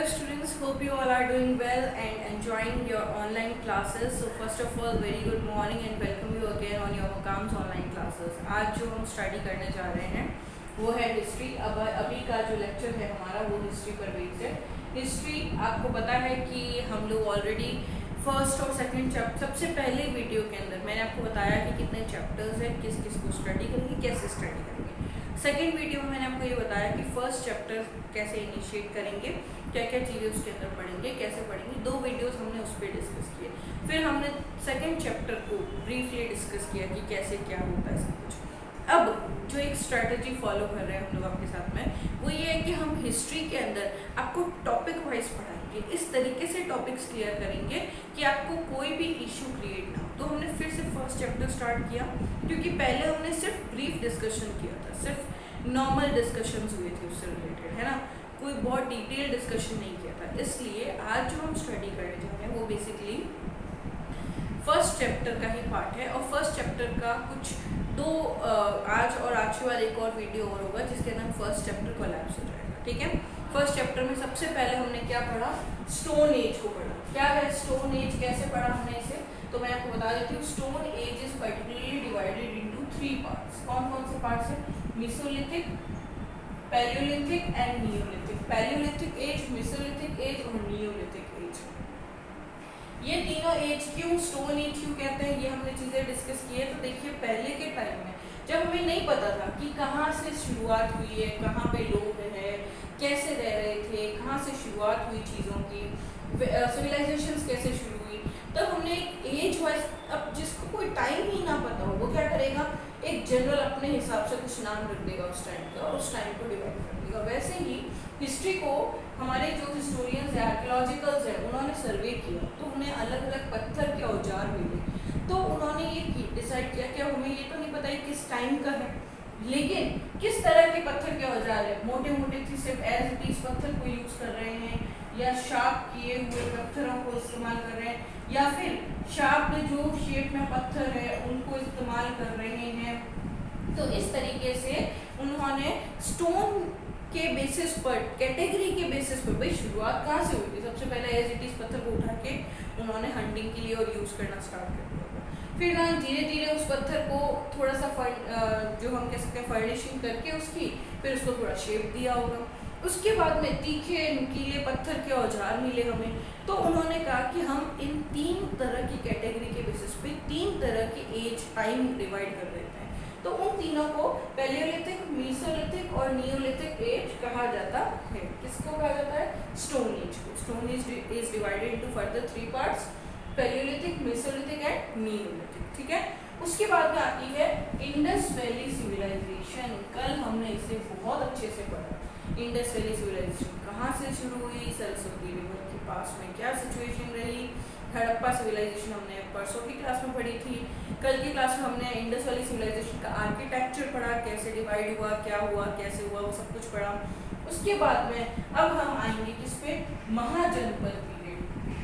Hello students, hope you all are doing well and enjoying your online classes. So first of all, very good morning and welcome you again on your Maqams online classes. आज जो हम study करने जा रहे हैं वो है history. अब अभी का जो लेक्चर है हमारा वो हिस्ट्री पर बेस्ड है। हिस्ट्री आपको पता है कि हम लोग ऑलरेडी फर्स्ट और सेकंड चैप्टर, सबसे पहले वीडियो के अंदर मैंने आपको बताया कि कितने चैप्टर्स हैं, किस किस को स्टडी करेंगे, कैसे स्टडी करेंगे। सेकेंड वीडियो में मैंने आपको ये बताया कि फर्स्ट चैप्टर कैसे इनिशिएट करेंगे, क्या क्या चीज़ें उसके अंदर पढ़ेंगे, कैसे पढ़ेंगे। 2 वीडियोस हमने उस पर डिस्कस किए। फिर हमने सेकेंड चैप्टर को ब्रीफली डिस्कस किया कि कैसे क्या होता है सब कुछ। अब जो एक स्ट्रैटेजी फॉलो कर रहे हैं हम लोग आपके साथ में वो ये है कि हम हिस्ट्री के अंदर आपको टॉपिक वाइज पढ़ाएंगे। इस तरीके से टॉपिक्स क्लियर करेंगे कि आपको कोई भी इशू क्रिएट ना हो। तो हमने फिर से फर्स्ट चैप्टर स्टार्ट किया क्योंकि पहले हमने सिर्फ ब्रीफ डिस्कशन किया था, सिर्फ नॉर्मल डिस्कशंस हुए थे उससे रिलेटेड, है ना, कोई बहुत डिटेल डिस्कशन नहीं किया था। इसलिए आज जो हम स्टडी करने जा रहे हैं वो बेसिकली फर्स्ट चैप्टर का ही पार्ट है और फर्स्ट चैप्टर का कुछ आज और आज के बाद एक और वीडियो और होगा जिसके अंदर फर्स्ट चैप्टर कोलैप्स हो जाएगा। ठीक है, फर्स्ट चैप्टर में सबसे पहले हमने क्या पढ़ा, स्टोन एज को पढ़ा। क्या है स्टोन एज, कैसे पढ़ा हमने इसे, तो मैं आपको बता देती हूँ। Stone age is particularly divided into 3 parts. कौन कौन से पार्ट्स हैं? Mesolithic, palaeolithic and neolithic. Palaeolithic age, mesolithic age और नियोलिथिक एज। ये तीनों एज क्यों स्टोन एज क्यों कहते हैं, ये हमने चीज़ें डिस्कस की है। तो देखिए पहले के टाइम में जब हमें नहीं पता था कि कहाँ से शुरुआत हुई है, कहाँ पे लोग हैं, कैसे रह रहे थे, कहाँ से शुरुआत हुई चीज़ों की, सिविलाइजेशंस कैसे शुरू हुई, तब हमने एक एज वाइज, अब जिसको कोई टाइम ही ना पता हो वो क्या करेगा, एक जनरल अपने हिसाब से कुछ नाम रख देगा उस टाइम का और उस टाइम को डिवाइड कर देगा। वैसे ही हिस्ट्री को हमारे जो हिस्टोरियंस हैं, आर्कियोलॉजिकल्स हैं, उन्होंने सर्वे किया तो उन्हें अलग अलग पत्थर के औजार मिले। तो उन्होंने ये डिसाइड किया कि हमें ये तो नहीं पता है किस टाइम का है, लेकिन किस तरह के पत्थर के औजार है। मोटे मोटे थी सिर्फ एज इट इज पत्थर को यूज़ कर रहे हैं, या शार्प किए हुए पत्थरों को इस्तेमाल कर रहे हैं, या फिर शार्प जो शेप में पत्थर है उनको इस्तेमाल कर रहे हैं। तो इस तरीके से उन्होंने स्टोन के बेसिस पर, कैटेगरी के बेसिस पर, भाई शुरुआत कहाँ से हुई थी, सबसे पहले एज इट इज पत्थर को उठा के उन्होंने हंटिंग के लिए और यूज़ करना स्टार्ट कर दिया। फिर ना धीरे धीरे उस पत्थर को थोड़ा सा जो हम कह सकते हैं फर्निशिंग करके उसकी, फिर उसको थोड़ा शेप दिया होगा। उसके बाद में तीखे नुकीले पत्थर के औजार मिले हमें। तो उन्होंने कहा कि हम इन 3 तरह की कैटेगरी के बेसिस पे 3 तरह की एज टाइम डिवाइड कर देते हैं। तो उन तीनों को पैलियोलिथिक, मेसोलिथिक और नियोलिथिक एज कहा जाता है। किसको कहा जाता है? स्टोन एज को। Stone age is divided into further 3 parts, Palaeolithic, Mesolithic and Neolithic. ठीक है, उसके बाद में आती है इंडस वैली सिविलाइजेशन। कल हमने इसे बहुत अच्छे से पढ़ा। इंडस वैली सिविलाइजेशन कहाँ से शुरू हुई, सरस्वती रिवर के पास में क्या सिचुएशन रही। हड़प्पा सिविलाइजेशन हमने परसों की क्लास में पढ़ी थी। कल की क्लास में हमने इंडस वैली सिविलाइजेशन का आर्किटेक्चर पढ़ा, कैसे डिवाइड हुआ, क्या हुआ, कैसे हुआ, वो सब कुछ पढ़ा। उसके बाद में अब हम आएंगे किस पे, महाजनपद पीरियड।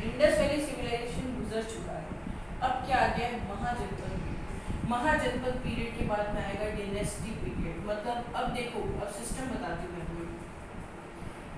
इंडस वैली सिविलाइजेशन गुजर चुका है, अब क्या आ गया है, महाजनपद पीरियड। महाजनपद पीरियड के बाद में आएगा डायनेस्टी पीरियड। मतलब अब देखो, अब सिस्टम बताती हूँ मैं,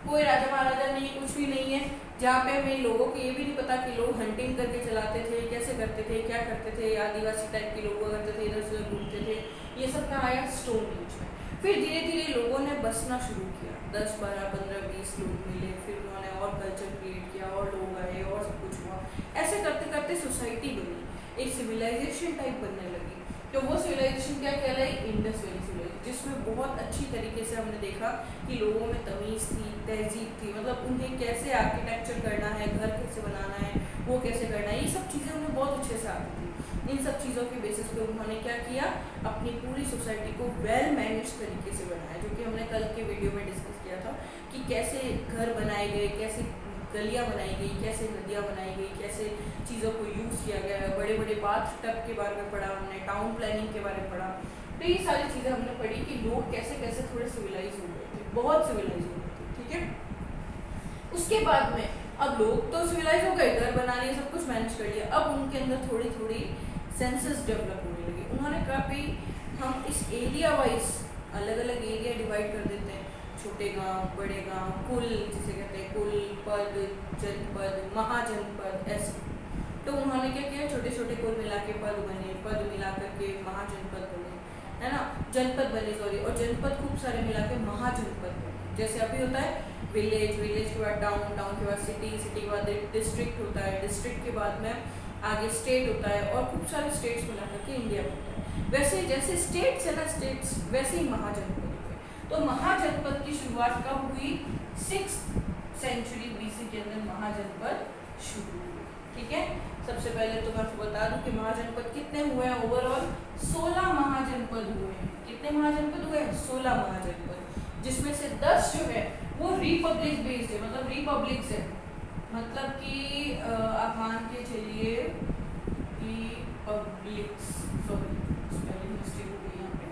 कोई राजा महाराजा नहीं, कुछ भी नहीं है, जहाँ पे हमें लोगों को ये भी नहीं पता कि लोग हंटिंग करके चलाते थे, कैसे करते थे, क्या करते थे, आदिवासी टाइप के लोग करते थे, इधर से उधर घूमते थे। ये सब कहाँ आया, स्टोन एज में। फिर धीरे धीरे लोगों ने बसना शुरू किया, 10, 12, 15, 20 लोग मिले, फिर उन्होंने और कल्चर क्रिएट किया और लोग आए और सब कुछ हुआ। ऐसे करते करते सोसाइटी बनी, एक सिविलाइजेशन टाइप बनने लगी। तो वो सिविलाइजेशन क्या कहलाई, इंडस वैली सिविलाइजेशन, जिसमें बहुत अच्छी तरीके से हमने देखा कि लोगों में तमीज़ थी, तहजीब थी, मतलब उन्हें कैसे आर्किटेक्चर करना है, घर कैसे बनाना है, वो कैसे करना है, ये सब चीज़ें उन्हें बहुत अच्छे से आती थी। इन सब चीज़ों के बेसिस पे उन्होंने क्या किया, अपनी पूरी सोसाइटी को वेल मैनेज तरीके से बनाया, जो कि हमने कल के वीडियो में डिस्कस किया था कि कैसे घर बनाए गए, कैसे गलियाँ बनाई गई, कैसे नदियाँ बनाई गई, कैसे चीज़ों को यूज़ किया गया है। बड़े बड़े बाथ टब के बारे में पढ़ा हमने, टाउन प्लानिंग के बारे में पढ़ा। तो ये सारी चीज़ें हमने पढ़ी कि लोग कैसे कैसे थोड़े सिविलाइज हो गए थे, बहुत सिविलाइज हो गए थे। ठीक है, उसके बाद में अब लोग तो सिविलाइज हो गए, घर बना लिए, सब कुछ मैनेज कर लिया। अब उनके अंदर थोड़ी थोड़ी सेंसेस डेवलप होने लगी। उन्होंने कहा भाई हम इस एरिया वाइज अलग अलग एरिया डिवाइड कर देते हैं। छोटे गांव, बड़े गांव, कुल जिसे कहते हैं, कुल, पद, जनपद, महाजनपद, ऐसे। तो उन्होंने क्या किया, छोटे छोटे कुल मिला के पद बने, पद मिला करके महाजनपद बने, है ना, जनपद बने, सॉरी, और जनपद खूब सारे मिला के महाजनपद बने। जैसे अभी होता है विलेज, विलेज के बाद टाउन, टाउन के बाद सिटी, सिटी के बाद डिस्ट्रिक्ट होता है, डिस्ट्रिक्ट के बाद में आगे स्टेट होता है, और खूब सारे स्टेट्स मिला करके इंडिया होता है। वैसे जैसे स्टेट्स है ना, स्टेट्स, वैसे ही महाजनपद हुए। तो महाजनपद की शुरुआत कब हुई? 6th सेंचुरी BC के अंदर महाजनपद शुरू हुए। ठीक है, सबसे पहले तो मैं आपको बता दूं कि महाजनपद कितने हुए हैं। ओवरऑल 16 महाजनपद हुए हैं। कितने महाजनपद हुए हैं? 16 महाजनपद, जिसमें से 10 जो है वो रिपब्लिक बेस्ड है, मतलब रिपब्लिक से, मतलब कि आप मान के चलिए रिपब्लिक्स, सॉरी स्पेलिंग मिस्टेक हो गई यहाँ पे,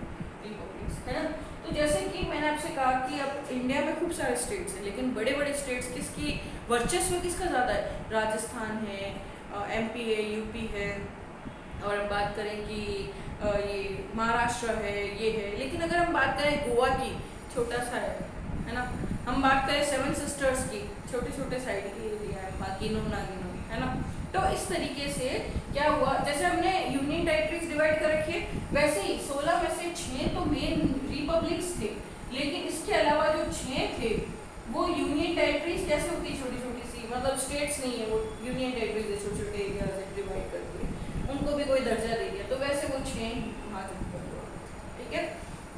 रिपब्लिक्स, है ना। तो जैसे कि मैंने आपसे कहा कि अब इंडिया में खूब सारे स्टेट्स हैं, लेकिन बड़े बड़े स्टेट्स किसकी वर्चस्व किसका ज़्यादा है? राजस्थान है, MP है, UP है, और हम बात करें कि ये महाराष्ट्र है, ये है। लेकिन अगर हम बात करें गोवा की, छोटा सा है ना, हम बात करें 7 सिस्टर्स की, छोटे छोटे साइड की एरिया है, गिनो ना गिनो, है ना। तो इस तरीके से क्या हुआ, जैसे हमने यूनियन टेरिटरीज डिवाइड कर रखी है, वैसे ही 16 में से 6 तो मेन रिपब्लिक्स थे, लेकिन इसके अलावा जो 6 थे वो यूनियन टेरिटरीज कैसे होती, छोटी छोटी सी, मतलब स्टेट्स नहीं है वो, यूनियन टेरिटरीज छोटे छोटे एरिया से डिवाइड करके उनको भी कोई दर्जा दे दिया, तो वैसे वो 6 महाजनपद हुआ। ठीक है,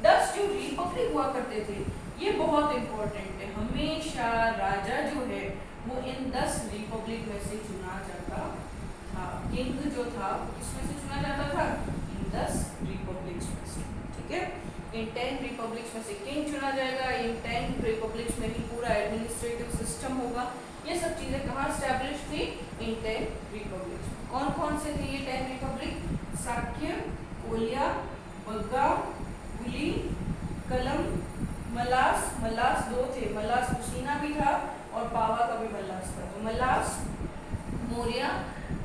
10 जो रिपब्लिक हुआ करते थे, ये बहुत इंपॉर्टेंट है। हमेशा राजा जो है वो इन 10 रिपब्लिक में से चुना जाता था। किंग जो था किसमें से चुना जाता था? इन 10 रिपब्लिक्स में से। ठीक है, इन 10 रिपब्लिक्स में से किंग चुना जाएगा। इन 10 रिपब्लिक्स में ही पूरा एडमिनिस्ट्रेटिव सिस्टम होगा। ये सब चीजें कहाँ स्टैब्लिश थी? इन 10 रिपब्लिक्स। कौन कौन से थे ये 10 रिपब्लिक? शाक्य, कोलिया, बग्गा, हुली, कलम, मलास। मलास 2 थे, मलास मुसीना भी था और पावा का भी मलास था। तो मलास, मौर्य,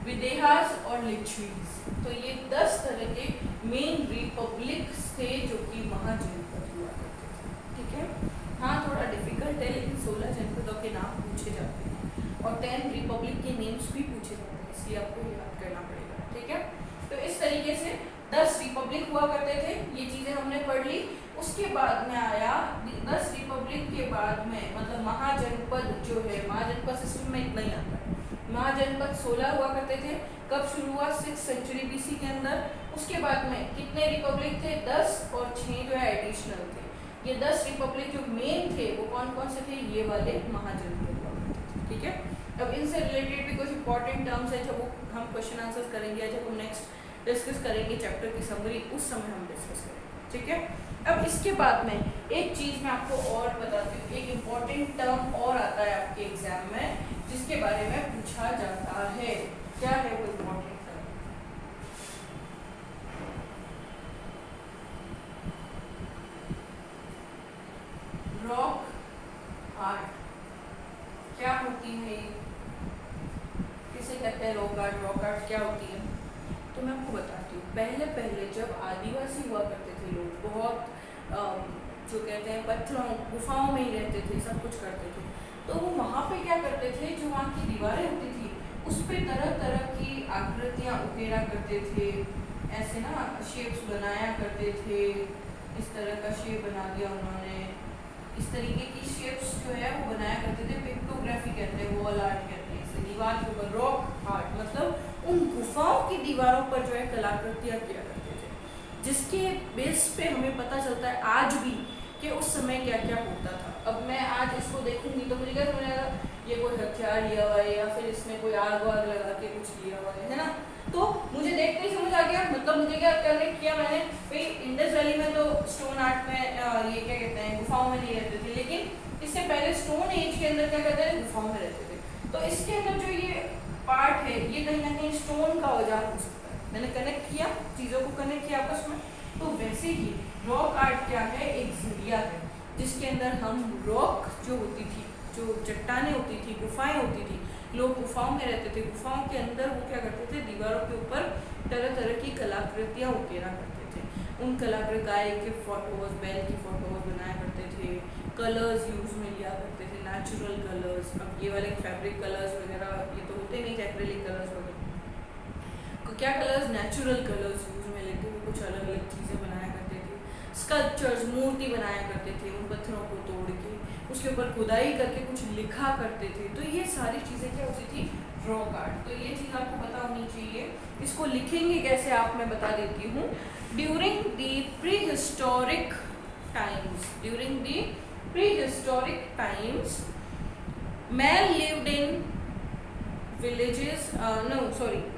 विदेहास और लिच्छवीज। तो ये 10 तरह के मेन रिपब्लिक्स थे जो कि महाजनपद हुआ करते थे। ठीक है, हाँ थोड़ा डिफिकल्ट है, लेकिन 16 जनपदों के नाम पूछे जाते हैं और 10 रिपब्लिक के नेम्स भी पूछे जाते हैं, इसलिए आपको याद करना पड़ेगा। ठीक है, तो इस तरीके से 10 रिपब्लिक हुआ करते थे, ये चीजें हमने पढ़ ली। उसके बाद में आया 10 रिपब्लिक के बाद में, मतलब महाजनपद जो है, महाजनपद सिस्टम में इतना ही आता है। महाजनपद 16 हुआ करते थे। कब शुरू हुआ? 6th सेंचुरी BC के अंदर। उसके बाद में कितने रिपब्लिक थे? 10, और 6 जो है एडिशनल थे। ये 10 रिपब्लिक जो मेन थे वो कौन कौन से थे? ये वाले महाजनपद हुआ करते थे। ठीक है, अब इनसे रिलेटेड भी कुछ इंपॉर्टेंट टर्म्स है, जब वो हम क्वेश्चन आंसर करेंगे, जब हम नेक्स्ट डिस्कस करेंगे चैप्टर की समरी, उस समय हम डिस्कस करेंगे। ठीक है, अब इसके बाद में एक चीज मैं आपको और बताती हूँ, एक इम्पॉर्टेंट टर्म और आता है आपके एग्जाम में, जिसके बारे में पूछा जाता है। क्या है वो इम्पॉर्टेंट टर्म? Rock art. क्या होती है ये? किसे कहते हैं रॉक आर्ट? रॉक आर्ट क्या होती है? तो मैं आपको बताती हूँ। पहले पहले जब आदिवासी हुआ करते थे लोग, बहुत जो कहते हैं पत्थरों, गुफाओं में ही रहते थे, सब कुछ करते थे, तो वो वहाँ पे क्या करते थे, जो वहाँ की दीवारें होती थी उस पर तरह तरह की आकृतियाँ उकेरा करते थे, ऐसे ना शेप्स बनाया करते थे। इस तरह का शेप बना दिया उन्होंने, इस तरीके की शेप्स जो है वो बनाया करते थे। पिक्टोग्राफी कहते हैं, वॉल आर्ट कहते हैं इसे। दीवार के ऊपर रॉक आर्ट, मतलब उन गुफाओं की दीवारों पर जो है कलाकृतियाँ किया करते थे, जिसके बेस पे हमें पता चलता है आज भी कि उस समय क्या क्या होता था। अब मैं आज इसको देखूंगी तो मुझे क्या समझ आएगा, ये कोई हथियार लिया हुआ है या फिर इसमें कोई आग वाग लगा के कुछ लिया हुआ है ना। तो मुझे देखते ही समझ आ गया, मतलब मुझे क्या करने किया मैंने, भाई इंडस वैली में तो स्टोन आर्ट में ये क्या कहते हैं, गुफाओं में नहीं रहते थे, लेकिन इससे पहले स्टोन एज के अंदर क्या कहते हैं, गुफाओं में रहते थे। तो इसके अंदर जो ये पार्ट है, ये कहीं ना कहीं स्टोन का औजार हो सकता है। मैंने कनेक्ट किया, चीज़ों को कनेक्ट किया आपस में। तो वैसे ही रॉक आर्ट क्या है, एक जरिया है जिसके अंदर हम रॉक जो होती थी, जो चट्टानें होती थी, गुफाएं होती थी, लोग गुफाओं में रहते थे, गुफाओं के अंदर वो क्या करते थे, दीवारों के ऊपर तरह तरह की कलाकृतियाँ उकेरा करते थे। उन कलाकृति गाय के फोटोज, बैल की फोटोज बनाया करते थे, कलर्स यूज में लिया करते थे, नेचुरल कलर्स। अब ये वाले फैब्रिक कलर्स वगैरह ये तो होते नहीं, एक्रेलिक कलर्स वगैरह। तो क्या कलर्स, नेचुरल कलर्स यूज में लेते हुए कुछ अलग अलग चीज़ें बनाया करते थे। स्कल्पचर्स, मूर्ति बनाया करते थे उन पत्थरों को तोड़ के, उसके ऊपर खुदाई करके कुछ लिखा करते थे। तो ये सारी चीज़ें क्या होती थी, रॉक आर्ट। तो ये चीज़ आपको पता होनी चाहिए। इसको लिखेंगे कैसे आप मैं बता देती हूँ। During the prehistoric times, during the prehistoric times, man lived in villages,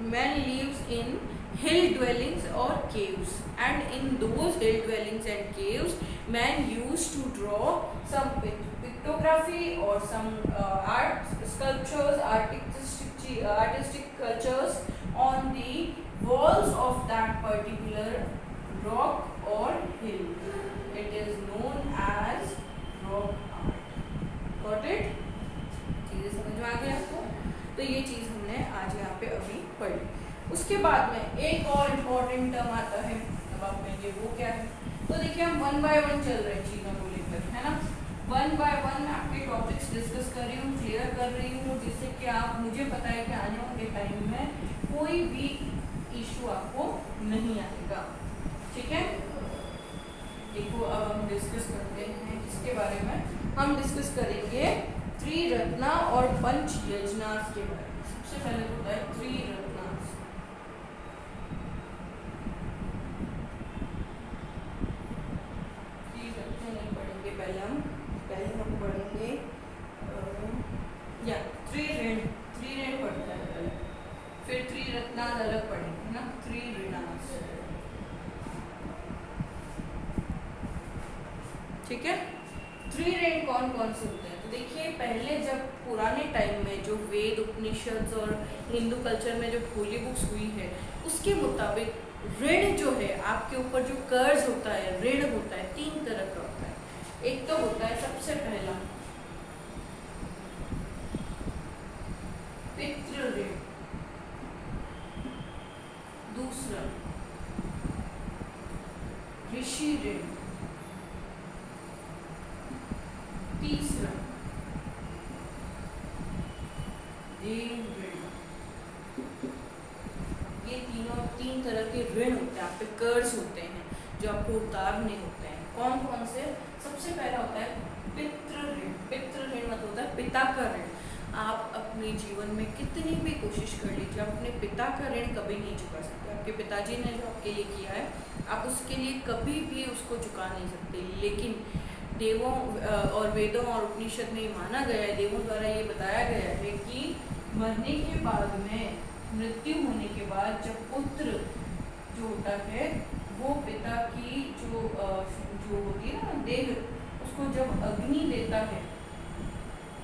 man lives in hill dwellings or caves, and in those hill dwellings and caves man used to draw some pictography or some art sculptures, artistic cultures on the walls of that particular rock or hill. It is known as rock art. Got it? चीज़ें समझ में आ गई आपको? तो ये चीज़ हमने आज यहाँ पे अभी पढ़ी। उसके बाद में एक और इम्पोर्टेंट टर्म आता है, अब आप कहेंगे वो क्या है। तो देखिए हम 1 बाय 1 चल रहे हैं चीज़ों को लेकर, है ना। 1 बाय 1 आपके टॉपिक्स डिस्कस कर रही हूँ, क्लियर कर रही हूँ, जिससे कि आप, मुझे पता है कि आने वाले टाइम में कोई भी इशू आपको नहीं आएगा, ठीक है। देखो अब हम डिस्कस करते हैं इसके बारे में। हम डिस्कस करेंगे त्रिरत्ना और पंच यजनास के बारे में। सबसे पहले होता है त्रिरत्नास। त्रिरत्न नहीं पढ़ेंगे पहले हम पढ़ेंगे या त्रिऋण पढ़ते हैं पहले, फिर त्रिरत्नास अलग पढ़ेंगे ना, त्रिऋणास, ठीक है। त्रिऋण कौन कौन से होते हैं? तो देखिए पहले जब पुराने टाइम में जो वेद, उपनिषद और हिंदू कल्चर में जो होली बुक्स हुई है उसके मुताबिक ऋण जो है आपके ऊपर जो कर्ज होता है, ऋण होता है, 3 तरह का होता है। एक तो होता है सबसे पहला पितृ ऋण, दूसरा ऋषि ऋण, तीसरा देव ऋण। ये 3 तरह के ऋण होते हैं, आप पे कर्ज होते हैं जो आपको उतारने होते हैं। कौन कौन से? सबसे पहला होता है पितृ ऋण। पितृ ऋण मतलब होता है पिता का ऋण। आप अपने जीवन में कितनी भी कोशिश कर लीजिए, आप अपने पिता का ऋण कभी नहीं चुका सकते। आपके पिताजी ने जो आपके लिए किया है आप उसके लिए कभी भी उसको चुका नहीं सकते। लेकिन देवों और वेदों और उपनिषद में माना गया है, देवों द्वारा ये बताया गया है कि मरने के बाद में, मृत्यु होने के बाद जब पुत्र जो होता है वो पिता की जो होती है ना देह, उसको जब अग्नि देता है,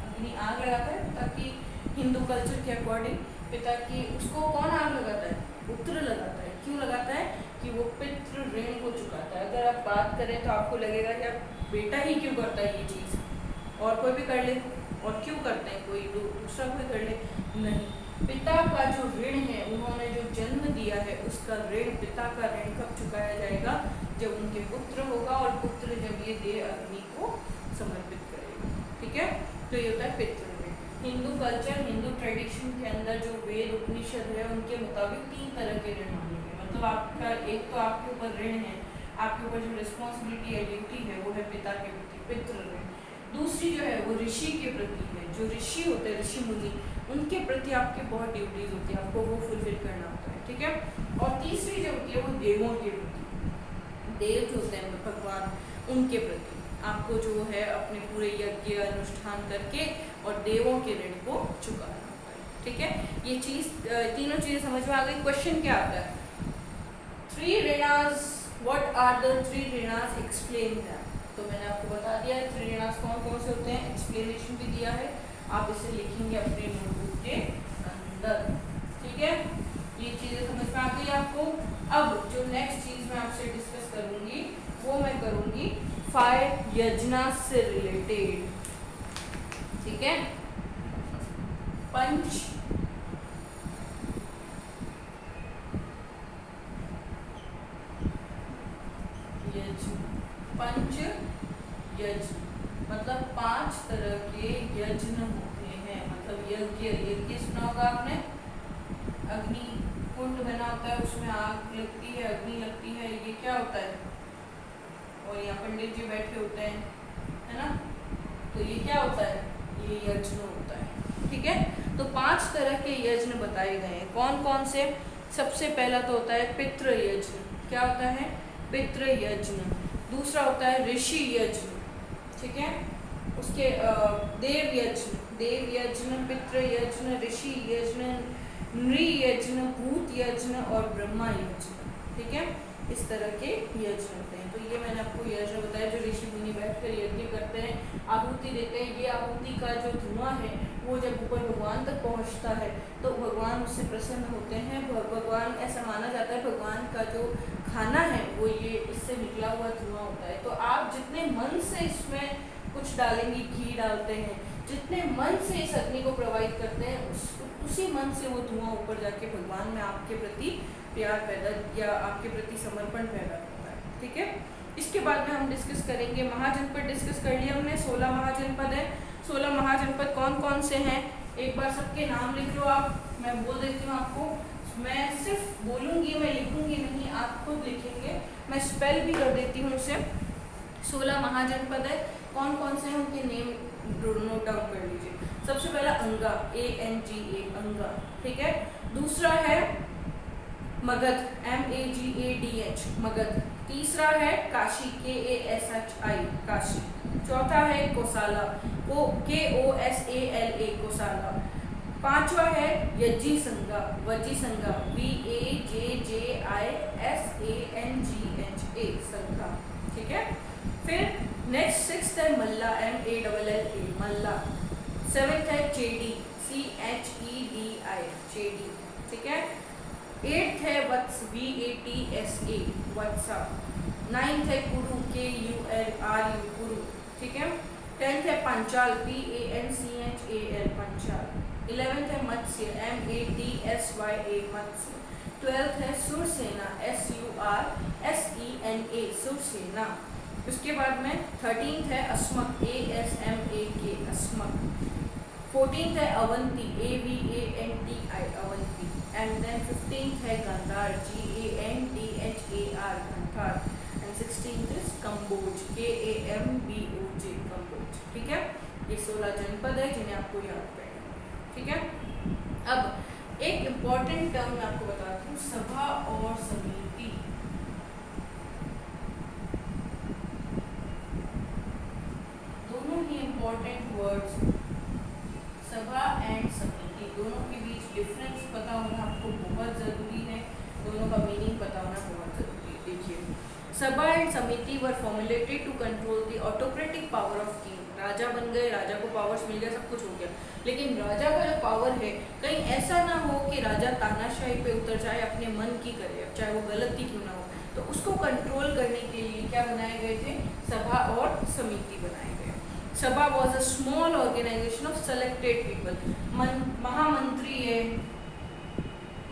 अग्नि आग लगाता है, ताकि हिंदू कल्चर के अकॉर्डिंग पिता की, उसको कौन आग लगाता है? पुत्र लगाता है। क्यों लगाता है? कि वो पितृ ऋण को चुकाता है। अगर आप बात करें तो आपको लगेगा कि आप बेटा ही क्यों करता है ये चीज़, और कोई भी कर ले, और क्यों करते हैं, कोई दूसरा कोई कर ले, नहीं। पिता का जो ऋण है, उन्होंने जो जन्म दिया है उसका ऋण, पिता का ऋण कब चुकाया जाएगा? जब उनके पुत्र होगा, और पुत्र जब ये देह अग्नि को समर्पित करेगा, ठीक है। तो ये होता है पितृ ऋण। हिंदू कल्चर, हिंदू ट्रेडिशन के अंदर जो वेद उपनिषद है उनके मुताबिक 3 तरह के ऋण माने गए। मतलब आपका एक तो आपके ऊपर ऋण है, आपके ऊपर जो रिस्पॉन्सिबिलिटी है, ड्यूटी है, वो है पिता के प्रति, पितृ ऋण। दूसरी जो है वो ऋषि के प्रति है। जो ऋषि होते हैं, ऋषि मुनि, उनके प्रति आपकी बहुत ड्यूटीज होती है, आपको वो फुलफिल करना होता है, ठीक है। और तीसरी जो होती है वो देवों के प्रति, देव जो होते हैं भगवान, उनके प्रति आपको जो है अपने पूरे यज्ञ अनुष्ठान करके और देवों के ऋण को चुकाना होता है, ठीक है। ये चीज़, तीनों चीज़ें समझ में आ गई। क्वेश्चन क्या आता है? त्रिऋणास, व्हाट आर द त्रिऋणास, एक्सप्लेन दैट। तो मैंने आपको बता दिया है त्रिऋणास कौन कौन से होते हैं, एक्सप्लेनेशन भी दिया है, आप इसे लिखेंगे अपने नोटबुक के अंदर, ठीक है। ये चीज़ें समझ में आ गई आपको। अब जो नेक्स्ट चीज़ मैं आपसे डिस्कस करूँगी वो मैं करूँगी 5 यजनास से रिलेटेड, ठीक है। पंच यज्ञ, पंच यज्ञ, मतलब 5 तरह के यज्ञ होते हैं। मतलब यज्ञ सुना होगा आपने, अग्नि कुंड बना होता है, उसमें आग लगती है, अग्नि लगती है, ये क्या होता है, और यहाँ पंडित जी बैठे होते हैं, है ना, तो ये क्या होता है, ये यज्ञ होता है। ठीक है, तो 5 तरह के यज्ञ बताए गए हैं। कौन कौन से? सबसे पहला तो होता है पितृ यज्ञ। क्या होता है? पितृ यज्ञ। दूसरा होता है ऋषि यज्ञ। ठीक है, उसके देव यज्ञ, पितृ यज्ञ, ऋषि यज्ञ, नृ यज्ञ, भूत यज्ञ और ब्रह्मा यज्ञ। ठीक है, इस तरह के यज्ञ होते हैं। तो ये मैंने आपको यज्ञ बताया जो ऋषि मुनि बैठकर यज्ञ करते हैं, आहुति देते हैं। ये आहुति का जो धुआं है वो जब ऊपर भगवान तक पहुंचता है तो भगवान उससे प्रसन्न होते हैं। भगवान, ऐसा माना जाता है भगवान का जो खाना है वो ये इससे निकला हुआ धुआं होता है। तो आप जितने मन से इसमें कुछ डालेंगे, घी डालते हैं, जितने मन से इस अग्नि को प्रवाहित करते हैं उसी मन से वो धुआं ऊपर जाके भगवान में आपके प्रति प्यार पैदा या आपके प्रति समर्पण पैदा करता है। ठीक है, इसके बाद में हम डिस्कस करेंगे महाजनपद। डिस्कस कर लिया हमने, 16 महाजनपद है। 16 महाजनपद कौन कौन से हैं? एक बार सबके नाम लिख लो आप, मैं बोल देती हूँ आपको। मैं सिर्फ बोलूँगी, मैं लिखूँगी नहीं, आप खुद लिखेंगे। मैं स्पेल भी कर देती हूँ उसे। 16 महाजनपद है, कौन कौन से हैं उनके नेम नोट डाउन कर लीजिए। सबसे पहला अंगा, ANGA, अंगा। ठीक है, दूसरा है मगध, MAGADH, मगध। तीसरा है काशी, KASHI, काशी। चौथा है कोसाला, KOSALA, कोसाला। पांचवा है यज्जी संगा, वज्जी संगा, VAJJISANGHA, संगा। ठीक है, फिर नेक्स्ट 6th है मल्ला, MALLA, मल्ला। 7th है चेडी, CHEDI, चेडी। ठीक है, 8th है वत्स, VATSA, वत्सा। 9th है कुरु, KURU, कुरु। ठीक है, 10th है पंचाल, PANCHAL, पंचाल। 11th है मत्स्य, MATSYA, मत्स्य। 12th है सुरसेना, SURSENA, सुरसेना। उसके बाद में 13th है अस्मक, ASMAK, अस्मक। 14th है Avanti, AVANTI, Avanti. And then 15th है Gandhara, GANDHAR, Gandhara. And 16th is Kamboja, KAMBOJ, Kamboja. ठीक है, ये 16 जनपद है जिन्हें आपको याद करना है। ठीक है, अब एक इम्पॉर्टेंट टर्म मैं आपको बताती हूँ, सभा और समिति। दोनों ही इम्पॉर्टेंट वर्ड्स, सभा एंड समिति, दोनों के बीच डिफरेंस पता होना आपको बहुत ज़रूरी है, दोनों का मीनिंग पता होना बहुत ज़रूरी है। देखिए, Sabha and Samiti were formulated to control the autocratic power of king. राजा बन गए, राजा को पावर्स मिल गया, सब कुछ हो गया, लेकिन राजा का जो पावर है कहीं ऐसा ना हो कि राजा तानाशाही पे उतर जाए, अपने मन की करे, अब चाहे वो गलत ही क्यों ना हो। तो उसको कंट्रोल करने के लिए क्या बनाए गए थे? सभा और समिति बनाए गए। Sabha was a small organisation of selected people. महामंत्री है,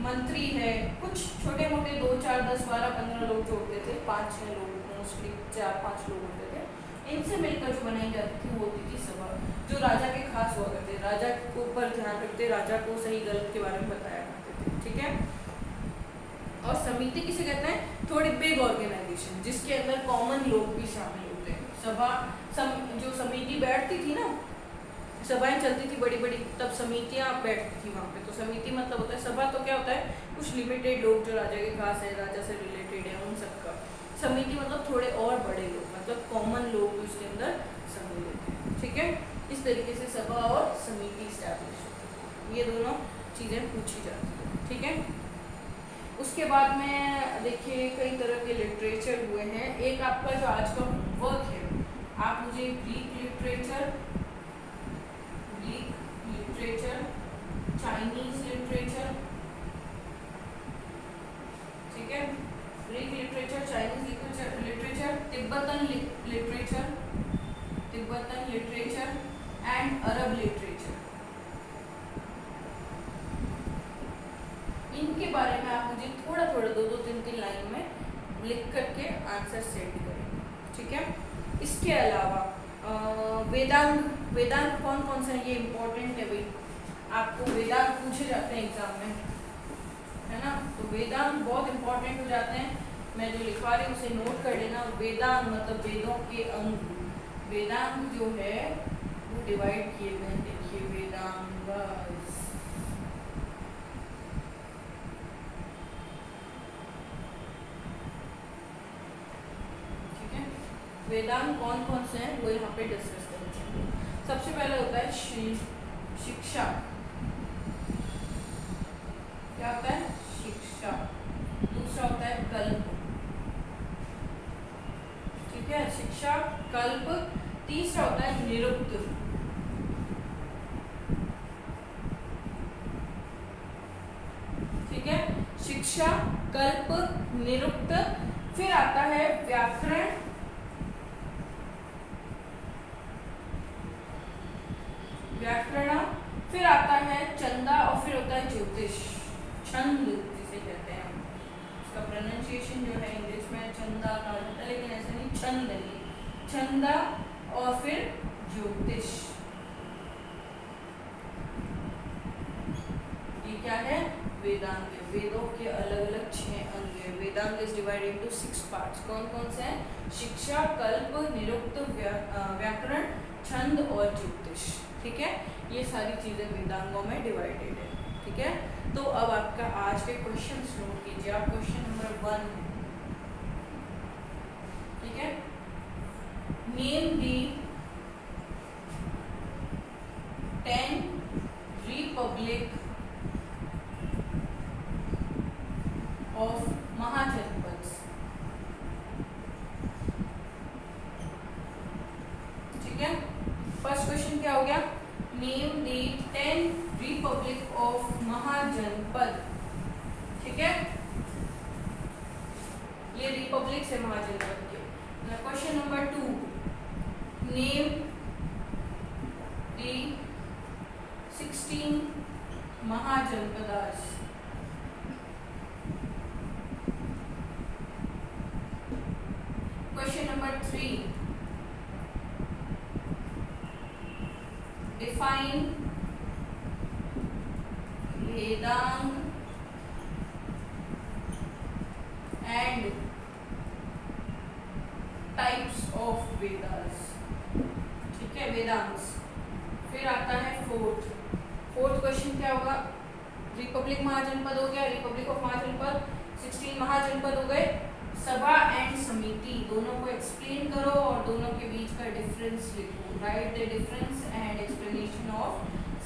मंत्री है, कुछ छोटे मोटे 2, 4, 10, 12, 15 लोग जो होते थे, 5-6 लोग, मोस्टली 4-5 लोग होते थे, इनसे मिलकर जो बनाई जाती थी वो होती थी सभा, जो राजा के खास हुआ करते, राजा के ऊपर ध्यान रखते, राजा को सही गलत के बारे में बताया करते थे। ठीक है, और समिति किसे कहते हैं? थोड़ी बिग ऑर्गेनाइजेशन जिसके अंदर कॉमन लोग भी शामिल होते हैं। सभा, जो समिति बैठती थी ना, सभाएं चलती थी बड़ी बड़ी, तब समितियां बैठती थी वहाँ पे। तो समिति मतलब होता है, सभा तो क्या होता है, कुछ लिमिटेड लोग जो राजा के खास है, राजा से रिलेटेड है, उन सबका। समिति मतलब थोड़े और बड़े लोग, मतलब कॉमन लोग भी उसके अंदर सम्मिलित हैं। ठीक है, इस तरीके से सभा और समिति स्टैब्लिश होती है। ये दोनों चीज़ें पूछी जाती हैं। ठीक है, उसके बाद में देखिए कई तरह के लिटरेचर हुए हैं। एक आपका जो आज का होमवर्क है, आप मुझे ग्रीक लिटरेचर, चाइनीज लिटरेचर, ठीक है, Greek literature, Chinese literature, Tibetan literature and Arab literature, इनके बारे में आप मुझे थोड़ा थोड़ा 2-2, 3-3 लाइन में लिख करके आंसर सेट करेंगे। ठीक है, इसके अलावा वेदांग, वेदांग कौन कौन से हैं, ये इम्पोर्टेंट है भाई, आपको वेदांग पूछे जाते हैं एग्जाम में, है ना। तो वेदांग बहुत इंपॉर्टेंट हो जाते हैं, मैं जो लिखवा रही हूँ उसे नोट कर लेना। वेदांग मतलब वेदों के अंग, वेदांग जो है वो डिवाइड किए हुए हैं, देखिए वेदांग, ठीक है। वेदांग कौन कौन से हैं वो यहाँ पे डिस्कस करते हैं। सबसे पहले होता है शिक्षा, क्या होता है, शिक्षा। दूसरा होता है कल्प, ठीक है, शिक्षा कल्प। तीसरा होता है निरुक्त, ठीक है, शिक्षा कल्प निरुक्त। फिर आता है व्याकरण, व्याकरण। फिर आता है चंदा और फिर होता है ज्योतिष, छंद जिसे कहते हैं हम। इसका प्रोनाउंसिएशन जो है इंग्लिश में चंदा कहा जाता है, लेकिन ऐसा नहीं, छंद नहीं, चंदा और फिर ज्योतिष। ये क्या है, वेदांग। वेदों के अलग अलग 6 अंग है। Vedang is divided into 6 parts. कौन कौन से हैं, शिक्षा कल्प निरुक्त व्याकरण छंद और ज्योतिष, ठीक है। ये सारी चीजें वेदांगों में डिवाइडेड है, ठीक है। तो अब आपका आज के क्वेश्चन नोट कीजिए, आप क्वेश्चन नंबर 1, ठीक है। नेम दी 10 रिपब्लिक ऑफ महाजनपद, ठीक है। फर्स्ट क्वेश्चन क्या हो गया, नेम दी 10 रिपब्लिक ऑफ महाजनपद, ठीक है। ये रिपब्लिक से महाजनपद के। Question number 2, name the 16 mahajanapadas, question number 3, define Vedang and types of Vedas, ठीक है, वेदांस। फिर आता है फोर्थ क्वेश्चन क्या होगा, रिपब्लिक महाजनपद हो गया, रिपब्लिक ऑफ महाजनपद, 16 महाजनपद हो गए, सभा एंड समिति, दोनों को एक्सप्लेन करो और दोनों के बीच का डिफरेंस लिखो। Right the difference and explanation of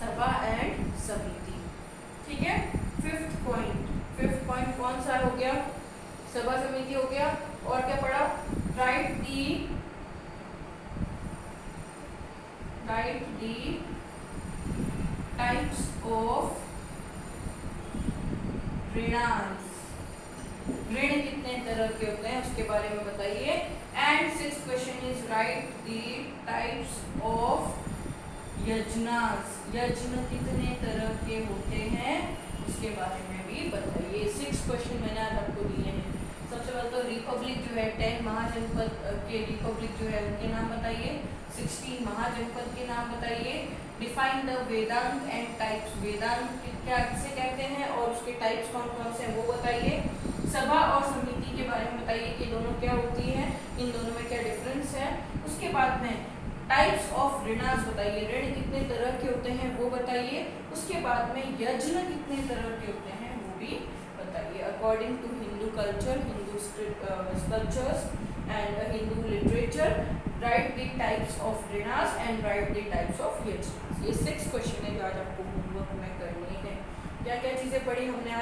सभा एंड समिति, ठीक है। फिफ्थ पॉइंट कौन सा हो गया, सभा समिति हो गया, और क्या पढ़ा, राइट दी टाइप्स ऑफ ऋणांश, ऋण कितने तरह के होते हैं उसके बारे में बताइए। And 6th question is write the types of यज्ञास, यज्ञ कितने तरह के होते हैं उसके बारे में भी बताइए। 6 क्वेश्चन मैंने आज आपको दिए हैं। सबसे पहले तो रिपब्लिक जो है 10 महाजनपद के रिपब्लिक जो है उनके नाम बताइए, 16 महाजनपद के नाम बताइए, define the Vedang and types, Vedang क्या किसे कहते हैं और उसके टाइप्स कौन कौन से हैं वो बताइए, सभा और समिति के बारे में बताइए कि दोनों क्या होती है, इन दोनों में क्या डिफरेंस है। उसके बाद में टाइप्स ऑफ ऋणास बताइए, ऋण कितने तरह के होते हैं वो बताइए। उसके बाद में यज्ञ कितने तरह के होते हैं वो भी बताइए। According to Hindu culture, Hindu scriptures and Hindu literature, write the types of ऋणास and write the types of yajna. ये 6 क्वेश्चन है जो आज आपको होमवर्क में करनी है। क्या क्या चीज़ें पढ़ी हमने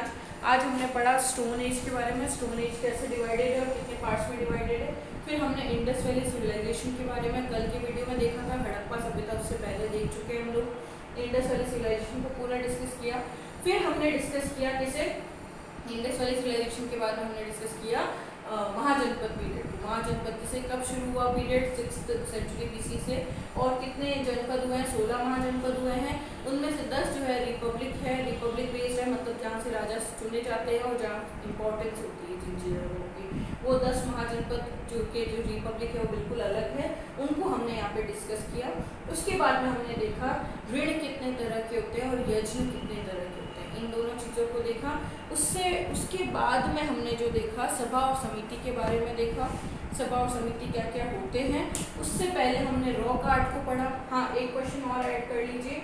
आज हमने पढ़ा स्टोन एज के बारे में, स्टोन एज कैसे डिवाइडेड है और कितने पार्ट्स में डिवाइडेड है। फिर हमने इंडस वैली सिविलाइजेशन के बारे में कल के वीडियो में देखा था, हड़प्पा सभ्यता उससे पहले देख चुके हैं हम लोग। इंडस वैली सिविलाइजेशन को पूरा डिस्कस किया। फिर हमने डिस्कस किया किसे, इंडस वैली सिविलाइजेशन के बाद हमने डिस्कस किया महाजनपद पीरियड। महाजनपद से कब शुरू हुआ पीरियड, 6th सेंचुरी BC से, और कितने जनपद हुए हैं, 16 महाजनपद हुए हैं। उनमें से 10 जो है रिपब्लिक है, रिपब्लिक बेस्ड है, मतलब जहाँ से राजा चुने जाते हैं और जहाँ इंपॉर्टेंस होती है जिन चीज़ों की, वो 10 महाजनपद जो रिपब्लिक है वो बिल्कुल अलग है, उनको हमने यहाँ पे डिस्कस किया। उसके बाद में हमने देखा ऋण कितने तरह के होते हैं और यज्ञ कितने तरह के होते हैं, इन दोनों चीज़ों को देखा। उसके बाद में हमने जो देखा सभा और समिति के बारे में देखा, सभा और समिति क्या क्या होते हैं। उससे पहले हमने रॉक आर्ट को पढ़ा। हाँ, एक क्वेश्चन और ऐड कर लीजिए,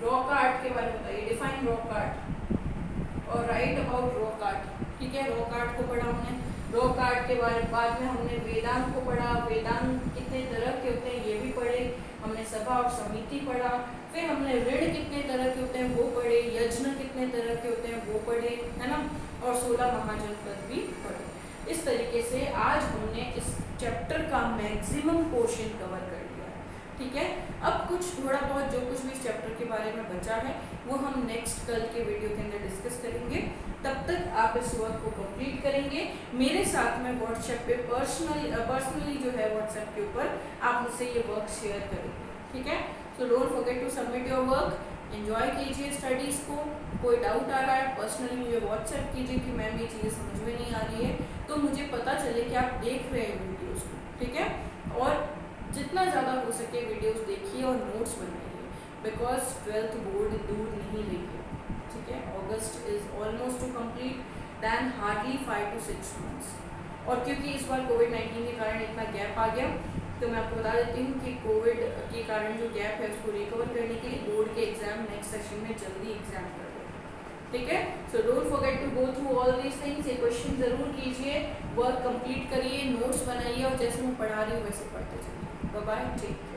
रॉक आर्ट के बारे में बताइए, डिफाइन रॉक आर्ट और राइट अबाउट रॉक आर्ट। ठीक है, रॉक आर्ट को पढ़ा हमने। रॉक आर्ट के बाद में हमने वेदांत को पढ़ा, वेदांत कितने तरह के होते हैं ये भी पढ़े हमने। सभा और समिति पढ़ा, फिर हमने ऋण कितने तरह के होते हैं वो पढ़े, यज्ञ कितने तरह के होते हैं वो पढ़े, है ना, और 16 महाजनपद भी पढ़े। इस तरीके से आज हमने इस चैप्टर का मैक्सिमम पोर्शन कवर कर लिया है। ठीक है, अब कुछ थोड़ा बहुत जो कुछ भी इस चैप्टर के बारे में बचा है वो हम नेक्स्ट कल के वीडियो के अंदर डिस्कस करेंगे। तब तक आप इस वर्क को कंप्लीट करेंगे मेरे साथ में व्हाट्सएप पे पर्सनली जो है व्हाट्सएप के ऊपर आप मुझसे ये वर्क शेयर करेंगे। ठीक है, so don't forget to submit your work, enjoy कीजिए स्टडीज़ को। कोई डाउट आ रहा है पर्सनली मुझे व्हाट्सएप कीजिए कि मैम ये चीज़ें समझ में नहीं आ रही है, तो मुझे पता चले कि आप देख रहे हैं वीडियोज़ को। ठीक है, और जितना ज़्यादा हो सके वीडियोज़ देखिए और नोट्स बनाइए, बिकॉज 12th बोर्ड दूर नहीं रही है। ठीक है, August is almost to complete, then hardly 5 to 6 months। और क्योंकि इस बार कोविड-19 के कारण इतना गैप आ गया, तो मैं आपको बता देती हूँ कि कोविड के कारण जो गैप है उसको रिकवर करने के लिए बोर्ड के एग्जाम नेक्स्ट सेशन में जल्दी एग्जाम कर रहे हैं। ठीक है, so don't forget to go through all these things. ये क्वेश्चन जरूर कीजिए, वर्क कंप्लीट करिए, नोट्स बनाइए और जैसे मैं पढ़ा रही हूँ वैसे पढ़ते चलिए। Bye bye, take care.